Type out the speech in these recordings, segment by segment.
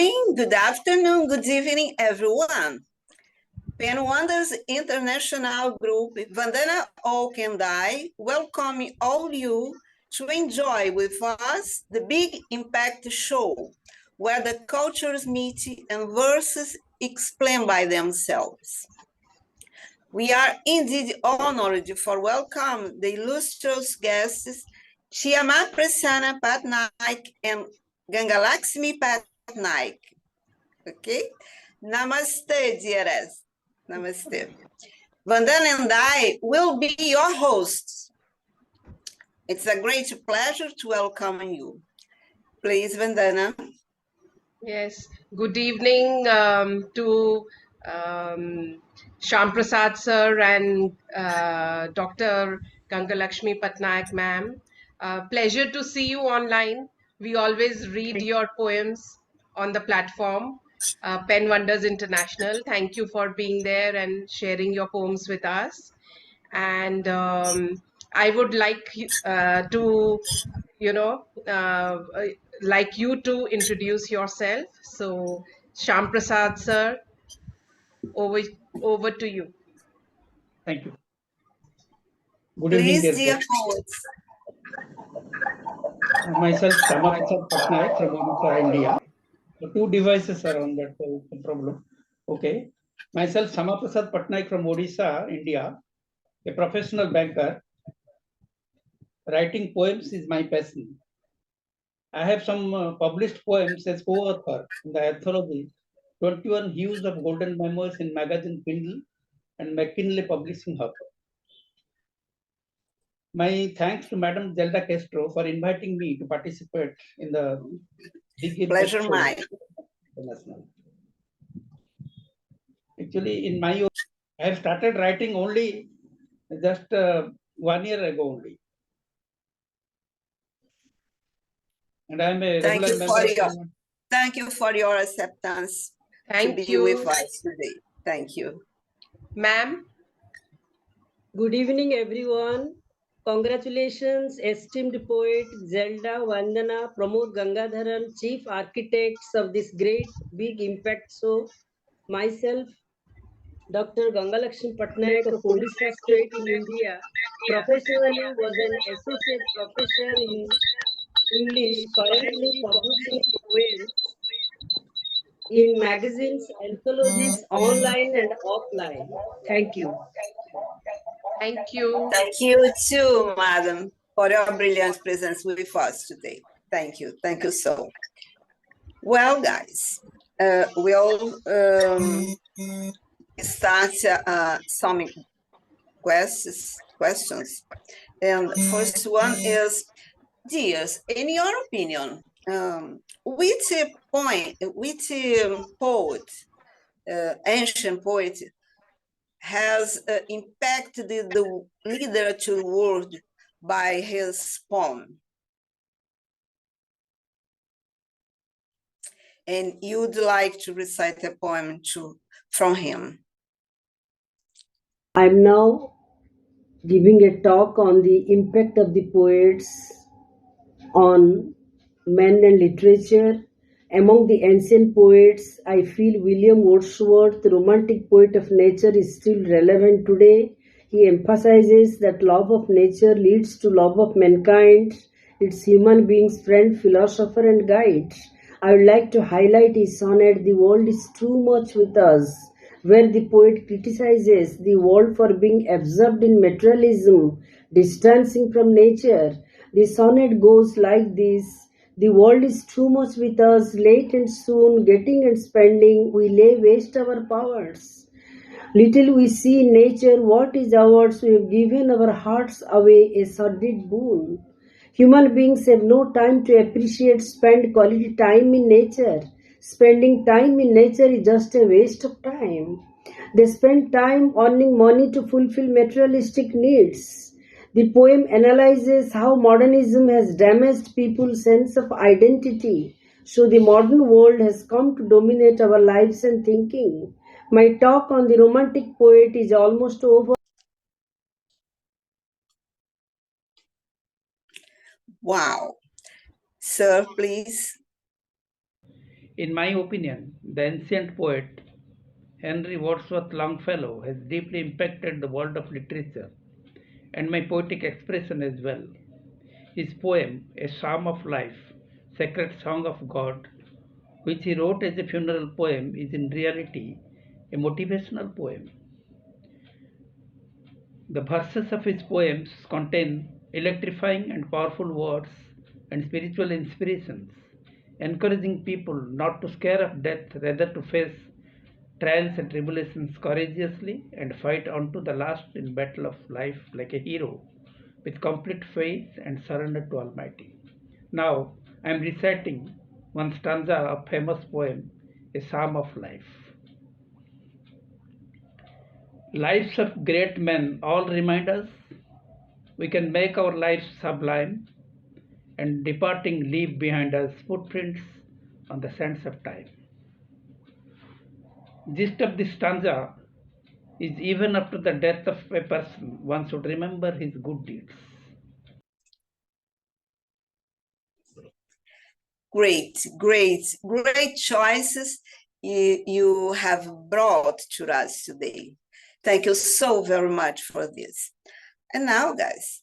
morning, good afternoon, good evening, everyone. Pen Wonders International Group, Vandana Oak and I welcome all you to enjoy with us the Big Impact Show, where the cultures meet and verses explain by themselves. We are indeed honored for welcome the illustrious guests Chiama Prasanna Patnaik and Gangalaxmi Patnaik. Okay? Namaste, dearest. Namaste. Vandana and I will be your hosts. It's a great pleasure to welcome you. Please, Vandana. Yes, good evening to Shyam Prasad sir and Dr. Gangalakshmi Patnaik ma'am. Pleasure to see you online. We always read your poems on the platform, Pen Wonders International. Thank you for being there and sharing your poems with us. And I would like to, you know, like you to introduce yourself. So, Shyam Prasad sir, over to you. Thank you. Good Please, evening, dear poets. Myself, Shyama Prasad Patnaik from Odisha, India. The two devices are on that problem. Okay. Myself, Shyama Prasad Patnaik from Odisha, India, a professional banker. Writing poems is my passion. I have some published poems as co-author in the anthology 21 Hues of Golden Memoirs in magazine Kindle and McKinley Publishing Hub. My thanks to Madam Zelda Castro for inviting me to participate in the Big Impact Pleasure Show mine. International. Actually, in my, I have started writing only just 1 year ago only. And I am a regular member. Thank you for your acceptance to be with us today. Thank you. Ma'am. Good evening, everyone. Congratulations, esteemed poet Zelda Vandana Pramod Gangadharan, chief architects of this great Big Impact Show. Myself, Dr. Gangalakshmi Patnaik of Odisha State in India, professionally was an associate professor in English, currently publishing poems in magazines, anthologies, online and offline. Thank you. Thank you. Thank you too, madam, for your brilliant presence with us today. Thank you. Thank you so. Well, guys, we'll start some questions. And the first one is, dears, in your opinion, which poet, ancient poet, has impacted the literature world by his poem? And you'd like to recite a poem from him? I'm now giving a talk on the impact of the poets on men and literature. Among the ancient poets, I feel William Wordsworth, the romantic poet of nature, is still relevant today. He emphasizes that love of nature leads to love of mankind. It's human being's friend, philosopher, and guide. I would like to highlight his sonnet, "The World is Too Much with Us," where the poet criticizes the world for being absorbed in materialism, distancing from nature. The sonnet goes like this: "The world is too much with us, late and soon, getting and spending, we lay waste our powers. Little we see in nature what is ours, we have given our hearts away, a sordid boon. Human beings have no time to appreciate, spend quality time in nature. Spending time in nature is just a waste of time. They spend time earning money to fulfill materialistic needs." The poem analyzes how modernism has damaged people's sense of identity. So the modern world has come to dominate our lives and thinking. My talk on the romantic poet is almost over. Wow. Sir, please. In my opinion, the ancient poet Henry Wadsworth Longfellow has deeply impacted the world of literature and my poetic expression as well. His poem, A Psalm of Life, Sacred Song of God, which he wrote as a funeral poem, is in reality a motivational poem. The verses of his poems contain electrifying and powerful words and spiritual inspirations, encouraging people not to scare of death, rather to face trials and tribulations courageously and fight on to the last in battle of life like a hero with complete faith and surrender to Almighty. Now I am reciting one stanza of famous poem, A Psalm of Life. Lives of great men all remind us we can make our lives sublime and departing leave behind us footprints on the sands of time. Gist of this stanza is even after the death of a person, one should remember his good deeds. Great choices you have brought to us today. Thank you so very much for this. And now, guys,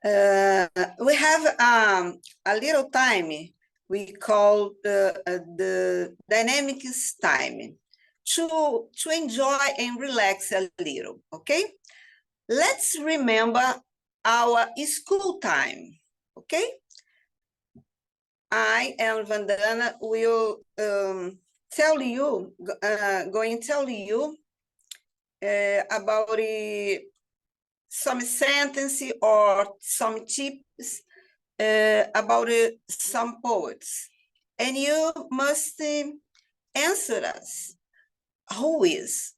we have a little time we call the dynamics time to enjoy and relax a little, okay? Let's remember our school time, okay? I and Vandana will tell you about some sentence or some tips about some poets, and you must answer us. Who is?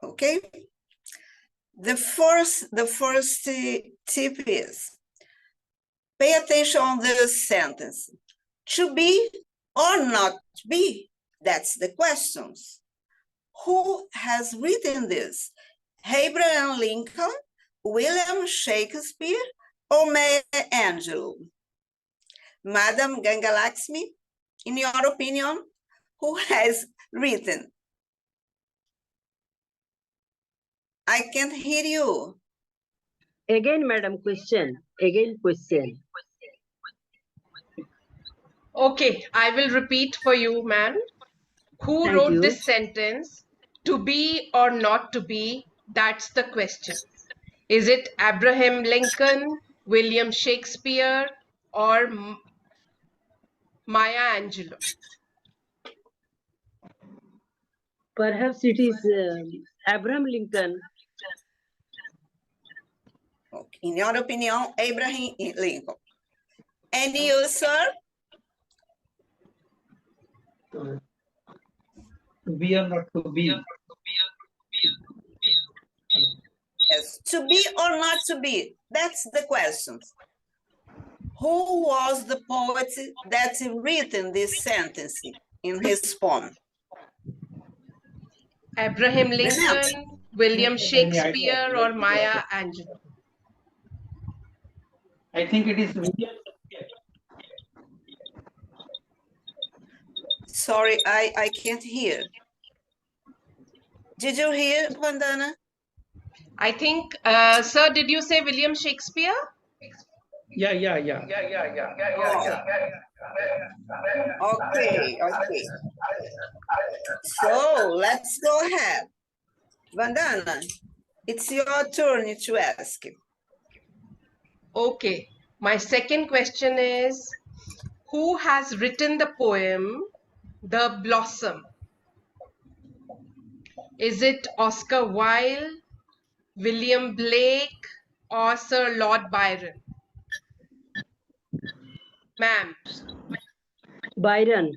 Okay. The first tip is pay attention on the sentence. To be or not to be? That's the questions. Who has written this? Abraham Lincoln, William Shakespeare, or Maya Angelou? Madam Gangalaxmi, in your opinion, who has written? I can't hear you. Again, madam, question. Again, question. Okay, I will repeat for you, ma'am. Who Thank wrote you. this sentence? To be or not to be? That's the question. Is it Abraham Lincoln, William Shakespeare, or Maya Angelou? Perhaps it is Abraham Lincoln. Okay. In your opinion, Abraham Lincoln. And you, sir? To be or not to be? Yes, to be or not to be? That's the question. Who was the poet that written this sentence in his poem? Abraham Lincoln, William Shakespeare, or Maya Angelou? I think it is William. Sorry, I can't hear. Did you hear, Vandana? I think, sir, did you say William Shakespeare? Yeah. Okay. So let's go ahead. Vandana, it's your turn to ask. Okay. My second question is, who has written the poem, The Blossom? Is it Oscar Wilde, William Blake, or Sir Lord Byron? Ma'am. Byron.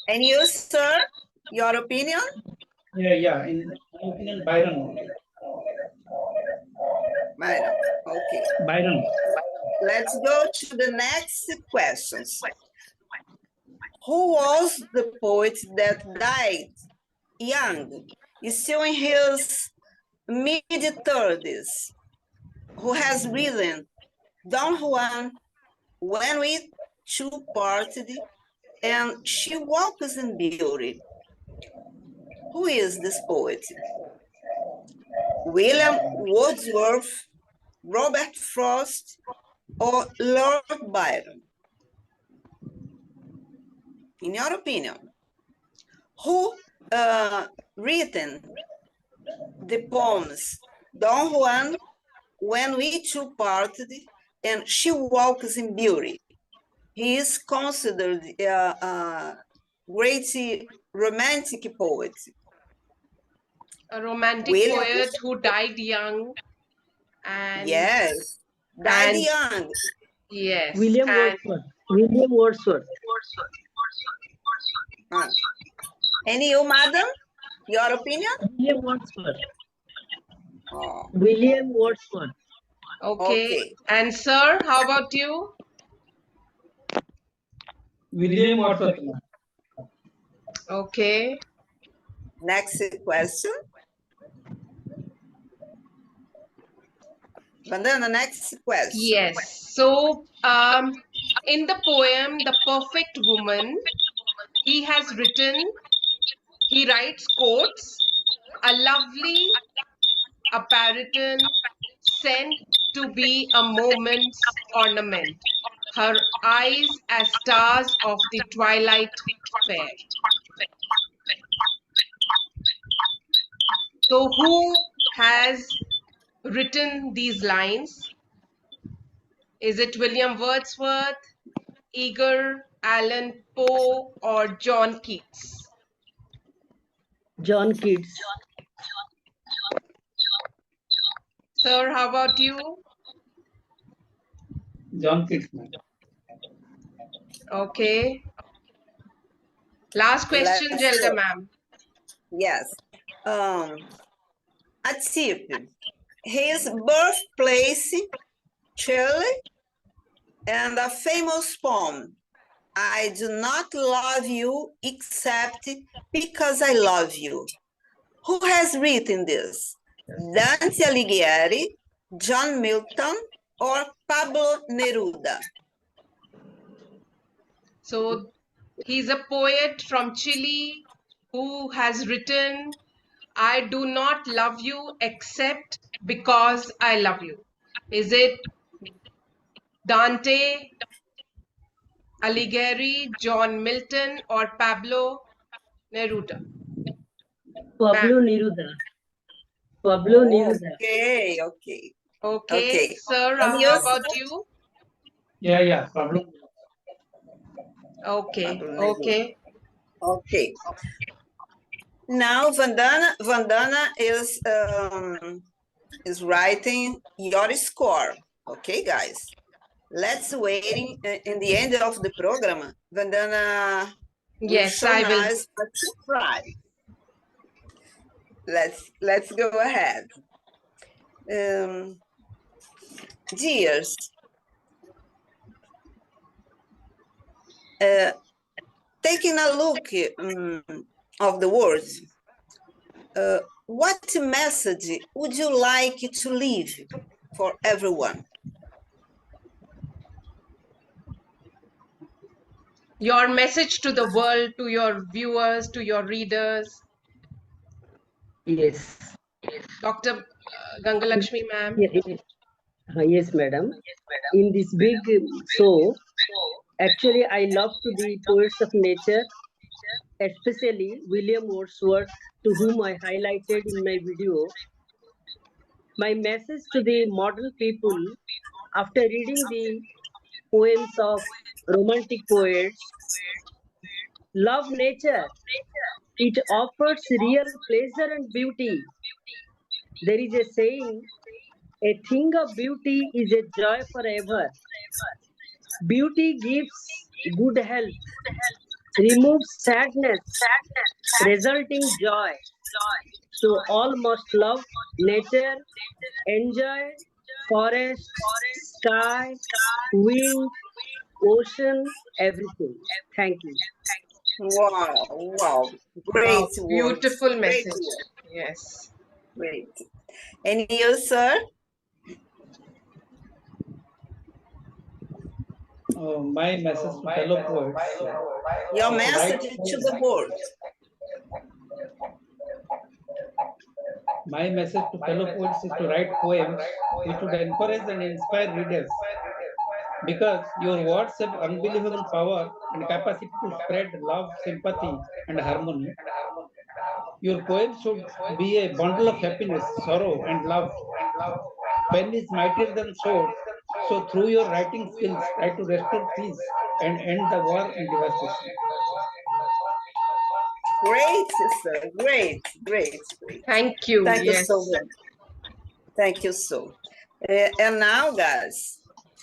And you, sir, your opinion? Yeah. In my opinion, Byron. Byron, okay. Byron. Let's go to the next questions. Who was the poet that died young, still in his mid-30s, who has written Don Juan, when we two parted and she walks in beauty. Who is this poet? William Wordsworth, Robert Frost, or Lord Byron? In your opinion, who written the poems Don Juan, When We Two Parted, and She Walks in Beauty? He is considered a great romantic poet. A romantic William, poet who died young and yes, died and young. yes, William and Wordsworth. William Wordsworth. And you, madam, your opinion? William Wordsworth. Oh, William Wordsworth. okay. okay. And sir, how about you? William Wordsworth. Okay. Next question. Vandana, next question. Yes. So, in the poem The Perfect Woman, he writes quotes, a lovely appariton sent to be a moment's ornament, her eyes as stars of the twilight fair. So who has written these lines? Is it William Wordsworth, Edgar Allan Poe, or John Keats? John Keats. Sir, how about you? John Keats. Okay. Last question, Let's Gelda go. ma'am. Yes. A tip. His birthplace, Chile, and a famous poem, I do not love you except because I love you. Who has written this? Dante Alighieri, John Milton, or Pablo Neruda? So he's a poet from Chile who has written, I do not love you except because I love you. Is it Dante Alighieri, John Milton, or Pablo Neruda? Pablo Neruda. Pablo Neruda. Okay, okay. Okay, sir, And how you, about sir? you? Yeah, Pablo. Okay, Pablo Neruda. okay. Okay. Now Vandana is writing your score. Okay, guys. Let's wait in the end of the program. Vandana Yes, will I show will. us a surprise. Let's go ahead. Dears, taking a look of the words, what message would you like to leave for everyone? Your message to the world, to your viewers, to your readers. Yes. Dr. Gangalakshmi ma'am. Yes, madam. In this big show, actually, I love to the poets of nature, especially William Wordsworth, to whom I highlighted in my video. My message to the modern people, after reading the poems of romantic poets, love nature. It offers real pleasure and beauty. There is a saying, a thing of beauty is a joy forever. Beauty gives good health, removes sadness, resulting joy. So all must love nature, enjoy forest, sky, wind, ocean, everything. Thank you. Wow, great Wow, words. beautiful Great message. words. Yes. Great. And you, sir? My message to fellow poets. Your is to message write to the world. My message to fellow poets is to write poems which would encourage and inspire readers, because your words have unbelievable power and capacity to spread love, sympathy, and harmony. Your poems should be a bundle of happiness, sorrow, and love. Pen is mightier than sword, so through your writing skills, try to restore peace and end the war and devastation. Great, sister. Great, great, great. Thank you. Thank you Yes. so much. Thank you so. And now, guys,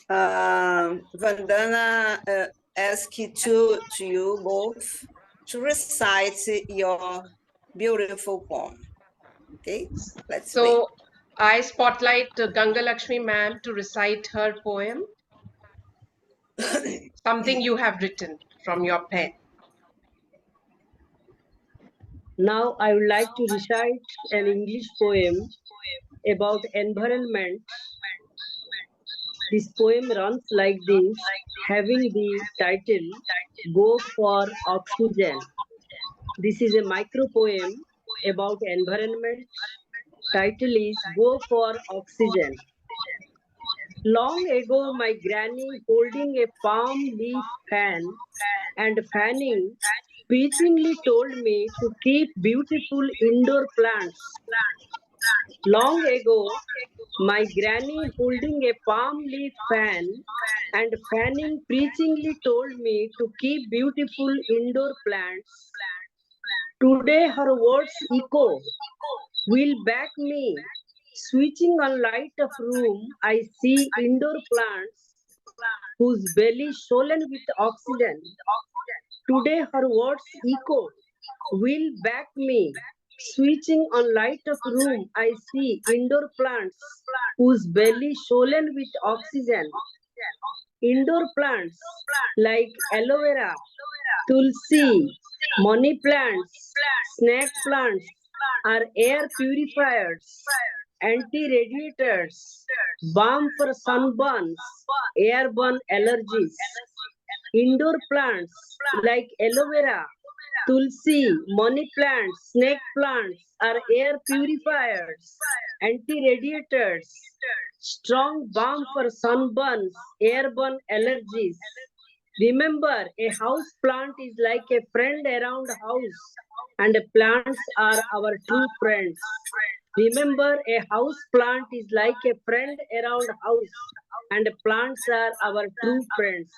Vandana ask to you both to recite your beautiful poem. Okay, let's wait. So I spotlight Ganga Lakshmi ma'am to recite her poem, something you have written from your pen. Now I would like to recite an English poem about environment. This poem runs like this, having the title Go for Oxygen. This is a micro poem about environment. Title is Go for Oxygen. Long ago, my granny, holding a palm leaf fan and fanning, preachingly told me to keep beautiful indoor plants. Long ago, my granny, holding a palm leaf fan and fanning, preachingly told me to keep beautiful indoor plants. Today, her words echo, will back me. Switching on light of room, I see indoor plants whose belly swollen with oxygen. Today, her words echo, will back me. Switching on light of room, I see indoor plants whose belly swollen with oxygen. Indoor plants like aloe vera, tulsi, money plants, snake plants are air purifiers, anti-radiators, balm for sunburns, airborne allergies. Indoor plants like aloe vera, tulsi, money plants, snake plants are air purifiers, anti-radiators, strong balm for sunburns, airborne allergies. Remember, a house plant is like a friend around house, and plants are our true friends. Remember, a house plant is like a friend around house, and plants are our true friends.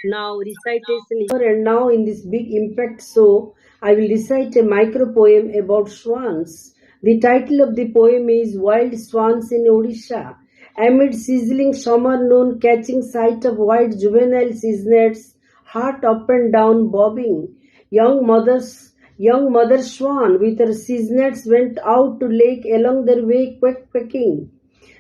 Now recitation is over, and now in this big impact show, I will recite a micro poem about swans. The title of the poem is Wild Swans in Odisha. Amid sizzling summer noon, catching sight of white juvenile seasonets, heart up and down bobbing. Young mother swan with her seasonets went out to lake, along their way quacking.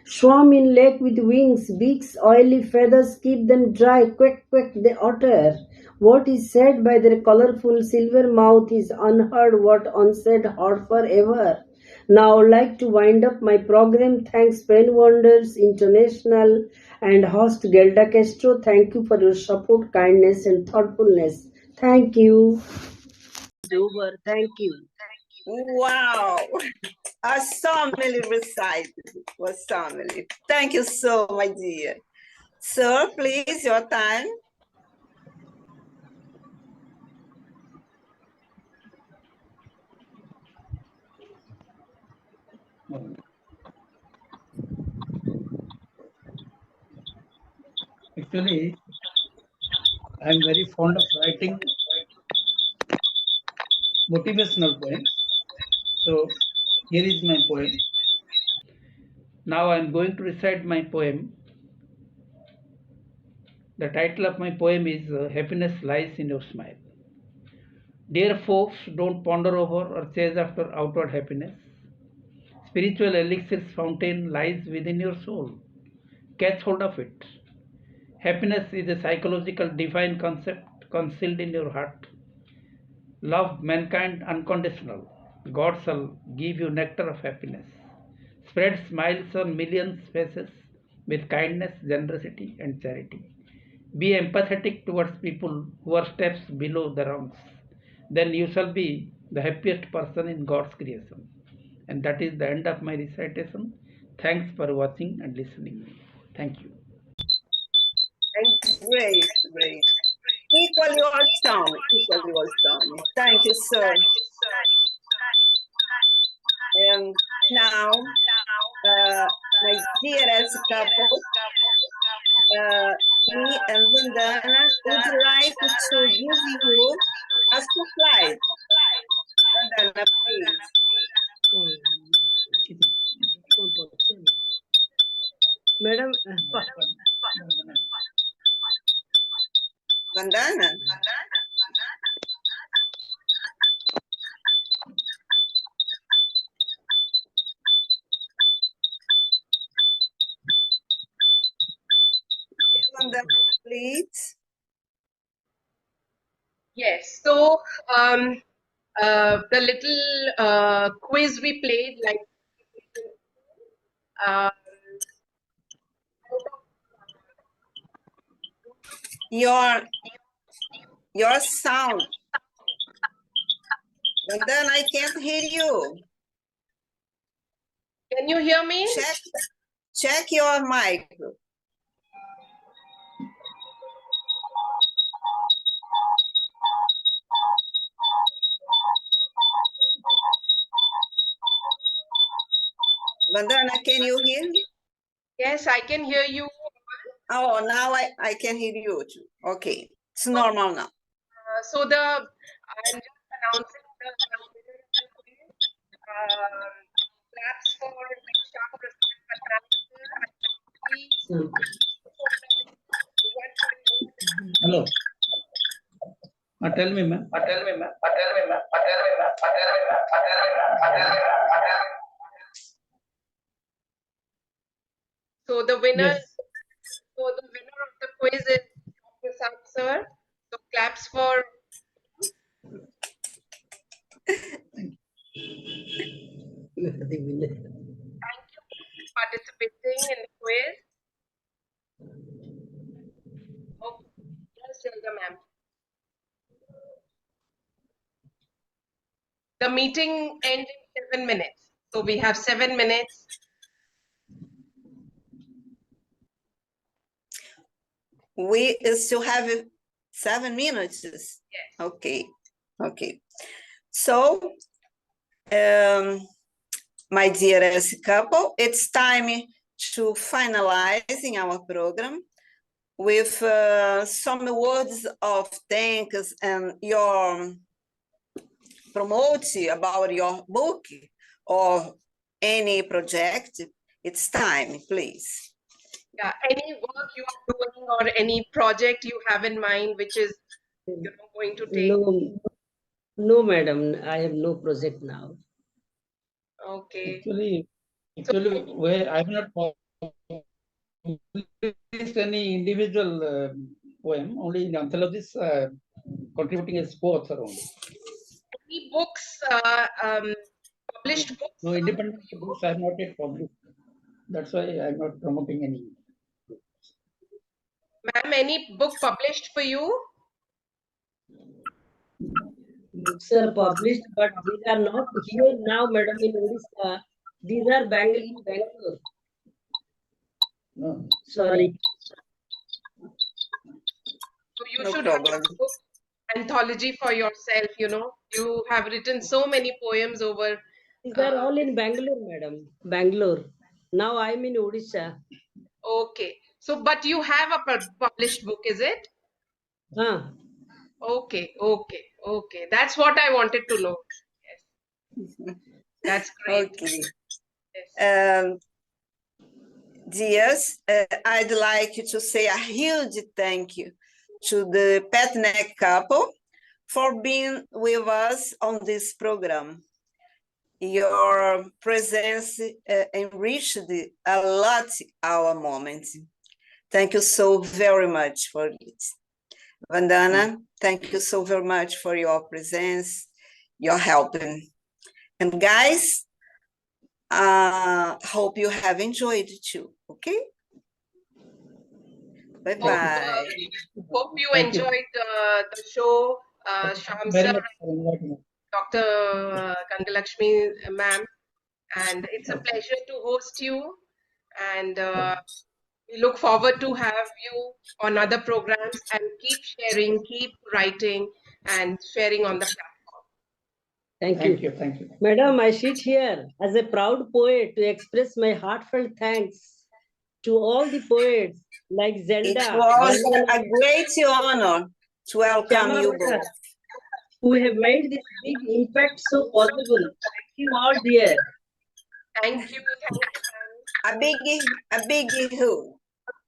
Swam in lake with wings, beaks, oily feathers keep them dry. Quack, quack, they utter. What is said by their colorful silver mouth is unheard, what unsaid heard forever. Now I'd like to wind up my program. Thanks Pen Wonders International and host Gelda Castro. Thank you for your support, kindness and thoughtfulness. Thank you. Over. Thank you. Wow, assembly recited. Assembly. Thank you so, my dear. Sir, please, your time. Actually, I'm very fond of writing motivational poems. So here is my poem. Now I'm going to recite my poem. The title of my poem is Happiness Lies in Your Smile. Dear folks, don't ponder over or chase after outward happiness. Spiritual elixir's fountain lies within your soul. Catch hold of it. Happiness is a psychological divine concept concealed in your heart. Love mankind unconditional. God shall give you nectar of happiness. Spread smiles on millions' faces with kindness, generosity, and charity. Be empathetic towards people who are steps below the rungs. Then you shall be the happiest person in God's creation. And that is the end of my recitation. Thanks for watching and listening. Thank you. Great, great. Equally awesome, equally awesome. Thank you, sir. And now, my dearest couple, me and Vandana would like to give you a surprise. Vandana, please. Madam, Vandana. Vandana, please. Yes. So the little quiz we played, like uh, Your sound. Vandana, I can't hear you. can you hear me? Check your mic. Vandana, can you hear me? Yes, I can hear you. Oh, now I can hear you too. Okay, it's normal now. So I'm just announcing the winner of the quiz. Claps for Shyam Prasad Patnaik. Hello. Tell me, ma'am. So the winner, Yes. so the winner of the quiz is Prasad sir. So claps for. you are the winner. Thank you for participating in the quiz. Okay, yes, Selga ma'am. The meeting ends in 7 minutes. So we have 7 minutes. We still have 7 minutes. Yes. Okay, okay. So, my dearest couple, it's time to finalizing our program with some words of thanks and your promote about your book or any project. It's time, please. Yeah, any work you are doing or any project you have in mind which is going to take. No, madam, I have no project now. Okay. Actually, where I have not published any individual poem, only in anthologies contributing as co-author only. Any books, published books? No independent books I have not yet published. That's why I am not promoting any. Ma'am, any book published for you? Books are published, but these are not here now, madam, in Odisha. These are in Bangalore. No. Sorry. So you No should problem. have a book anthology for yourself, You have written so many poems over. These are all in Bangalore, madam. Bangalore. Now I'm in Odisha. Okay. So, but you have a published book, is it? Huh. Okay. That's what I wanted to know. Yes. That's great. Okay. Yes. Dears, I'd like to say a huge thank you to the Patnaik couple for being with us on this program. Your presence enriched a lot our moment. Thank you so very much for it. Vandana, thank you so very much for your presence, your helping. And guys, hope you have enjoyed too, okay? Bye-bye. Hope you Thank you. enjoyed the show, Shyam Very sir, much for inviting me. Dr. Gangalakshmi ma'am, and it's a Okay. pleasure to host you. And we look forward to have you on other programs and keep sharing, keep writing, and sharing on the platform. Thank Thank you. you. Thank you. Madam, I sit here as a proud poet to express my heartfelt thanks to all the poets like It Zelda, was Vandana, a great honor to welcome Shyama you Prasad, both. who have made this big impact so possible. Thank you all, dear. Thank you, ma'am. A big who.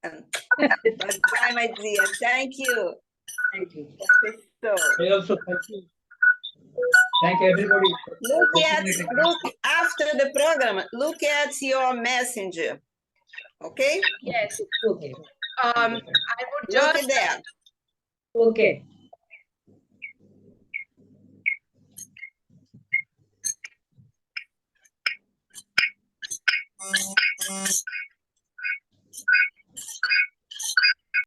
Bye, my dear. Thank you. Thank you. So, I also thank you. Thank everybody. look after the program. Look at your messenger. Okay? Yes. Okay. I would Look just at that. Okay.